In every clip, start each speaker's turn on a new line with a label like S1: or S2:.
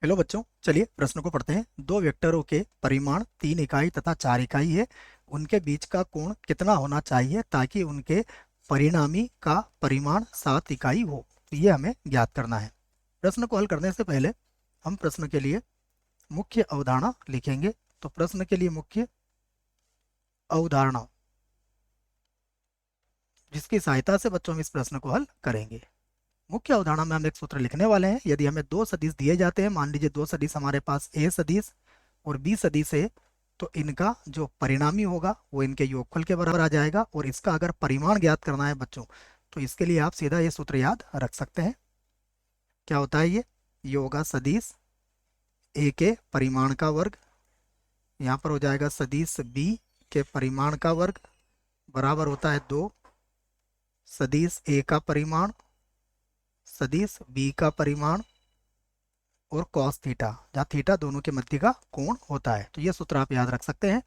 S1: Hello बच्चों, चलिए प्रश्न को पढ़ते हैं। दो वेक्टरों के परिमाण 3 इकाई तथा 4 इकाई है। उनके बीच का कोण कितना होना चाहिए ताकि उनके परिणामी का परिमाण 7 इकाई हो। तो ये हमें ज्ञात करना है। प्रश्न को हल करने से पहले हम प्रश्न के लिए मुख्य अवधारणा लिखेंगे। तो प्रश्न के लिए मुख्य अवधारणा, जिसकी सहायता से बच्चों हम इस प्रश्न को हल करेंगे। मुख्य अवधारणा में हम एक सूत्र लिखने वाले हैं। यदि हमें दो सदिश दिए जाते हैं, मान लीजिए दो सदिश हमारे पास ए सदिश और बी सदिश है, तो इनका जो परिणामी होगा वो इनके योगफल के बराबर आ जाएगा। और इसका अगर परिमाण ज्ञात करना है बच्चों, तो इसके लिए आप सीधा ये सूत्र याद रख सकते हैं। क्या होता है ये होगा सदिश ए के परिमाण का वर्ग, यहाँ पर हो जाएगा सदिश बी के परिमाण का वर्ग बराबर होता है 2 सदिश ए का परिमाण सदिश बी का परिमाण और कॉस थीटा, जहाँ थीटा दोनों के मध्य का कोण होता है। तो ये सूत्र आप याद रख सकते हैं।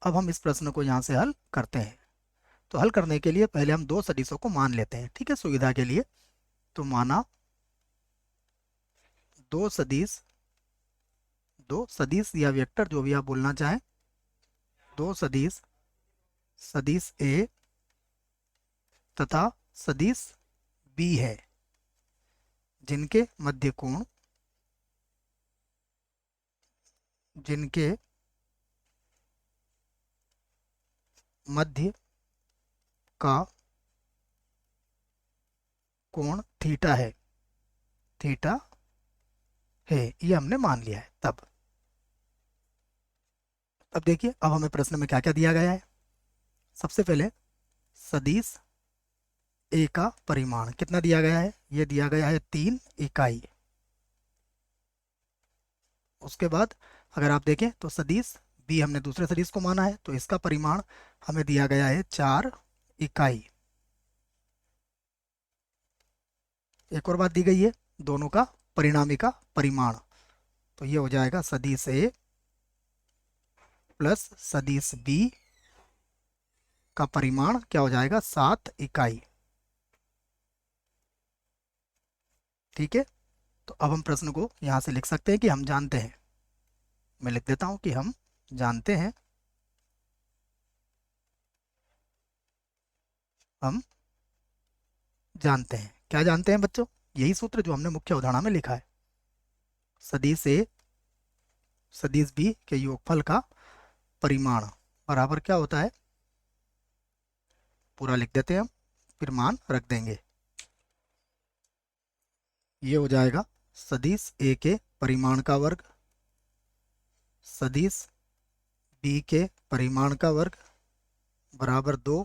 S1: अब हम इस प्रश्न को यहाँ से हल करते हैं। तो हल करने के लिए पहले हम दो सदिशों को मान लेते हैं, ठीक है, सुविधा के लिए। तो माना दो सदिश या वेक्टर, जो भी आप बोलना चाहें, दो सदिश सदिश ए तथा सदिश बी है, जिनके मध्य कोण जिनके मध्य का कोण थीटा है, थीटा है, ये हमने मान लिया है। तब अब देखिए, अब हमें प्रश्न में क्या क्या दिया गया है। सबसे पहले सदिश ए का परिमाण कितना दिया गया है, ये दिया गया है 3 इकाई। उसके बाद अगर आप देखें तो सदिश बी हमने दूसरे सदिश को माना है, तो इसका परिमाण हमें दिया गया है 4 इकाई। एक और बात दी गई है, दोनों का परिणामी का परिमाण, तो ये हो जाएगा सदिश ए प्लस सदिश बी का परिमाण क्या हो जाएगा 7 इकाई। ठीक है, तो अब हम प्रश्न को यहाँ से लिख सकते हैं कि हम जानते हैं। मैं लिख देता हूँ कि हम जानते हैं, हम जानते हैं। क्या जानते हैं बच्चों? यही सूत्र जो हमने मुख्य अवधारणा में लिखा है। सदिश ए सदिश बी के योगफल का परिमाण बराबर क्या होता है, पूरा लिख देते हैं हम, फिर मान रख देंगे। ये हो जाएगा सदिश ए के परिमाण का वर्ग सदिश बी के परिमाण का वर्ग बराबर 2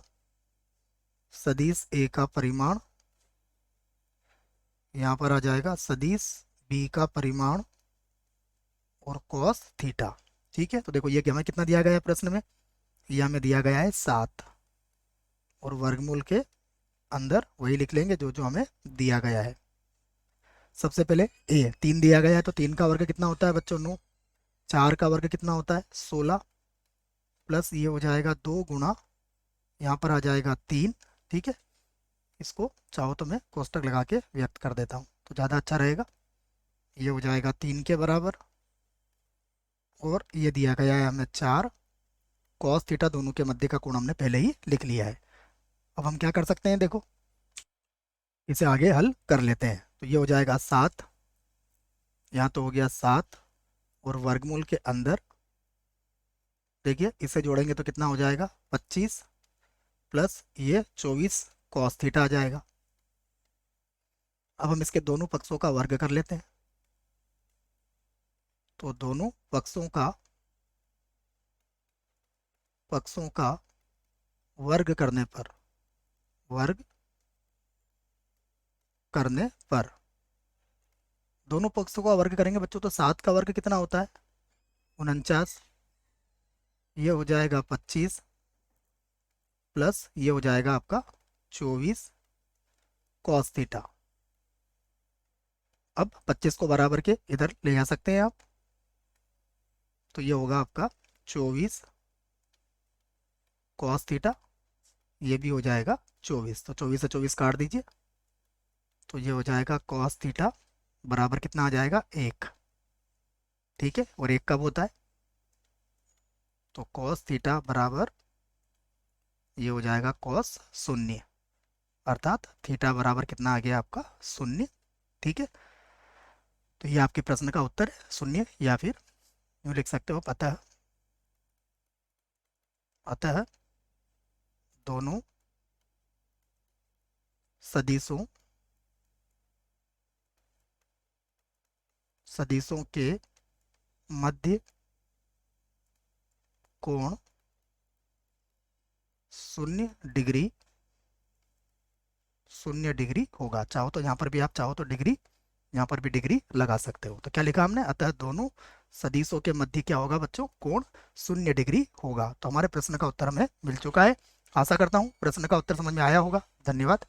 S1: सदिश ए का परिमाण, यहाँ पर आ जाएगा सदिश बी का परिमाण और कॉस थीटा। ठीक है, तो देखो ये हमें कितना दिया गया है प्रश्न में, ये हमें दिया गया है 7, और वर्गमूल के अंदर वही लिख लेंगे जो जो हमें दिया गया है। सबसे पहले ए 3 दिया गया है, तो 3 का वर्ग कितना होता है बच्चों 9, 4 का वर्ग कितना होता है 16, प्लस ये हो जाएगा 2 गुणा, यहाँ पर आ जाएगा 3। ठीक है, इसको चाहो तो मैं कोष्टक लगा के व्यक्त कर देता हूँ तो ज़्यादा अच्छा रहेगा। ये हो जाएगा 3 के बराबर, और ये दिया गया है हमें 4 कॉस थीटा, दोनों के मध्य का कोण हमने पहले ही लिख लिया है। अब हम क्या कर सकते हैं, देखो इसे आगे हल कर लेते हैं। तो ये हो जाएगा 7, यहाँ तो हो गया 7, और वर्गमूल के अंदर देखिए इसे जोड़ेंगे तो कितना हो जाएगा 25, प्लस ये 24 कॉस थीटा आ जाएगा। अब हम इसके दोनों पक्षों का वर्ग कर लेते हैं। तो दोनों पक्षों का वर्ग करने पर दोनों पक्षों का वर्ग करेंगे बच्चों, तो 7 का वर्ग कितना होता है 49, ये हो जाएगा 25, प्लस ये हो जाएगा आपका 24 कॉस थीटा। अब 25 को बराबर के इधर ले जा सकते हैं आप, तो ये होगा आपका 24 कॉस थीटा, ये भी हो जाएगा 24, तो 24 से 24 काट दीजिए, तो ये हो जाएगा कॉस थीटा बराबर कितना आ जाएगा 1। ठीक है, और एक कब होता है, तो कॉस थीटा बराबर ये हो जाएगा कॉस शून्य, अर्थात थीटा बराबर कितना आ गया आपका शून्य। ठीक है, तो ये आपके प्रश्न का उत्तर है शून्य, या फिर यूँ लिख सकते हो अतः, अतः दोनों सदिशों सदिशों के मध्य कोण 0 डिग्री, 0 डिग्री होगा। चाहो तो यहाँ पर भी, आप चाहो तो डिग्री, यहाँ पर भी डिग्री लगा सकते हो। तो क्या लिखा हमने, अतः दोनों सदिशों के मध्य क्या होगा बच्चों, कोण 0 डिग्री होगा। तो हमारे प्रश्न का उत्तर हमें मिल चुका है। आशा करता हूँ प्रश्न का उत्तर समझ में आया होगा। धन्यवाद।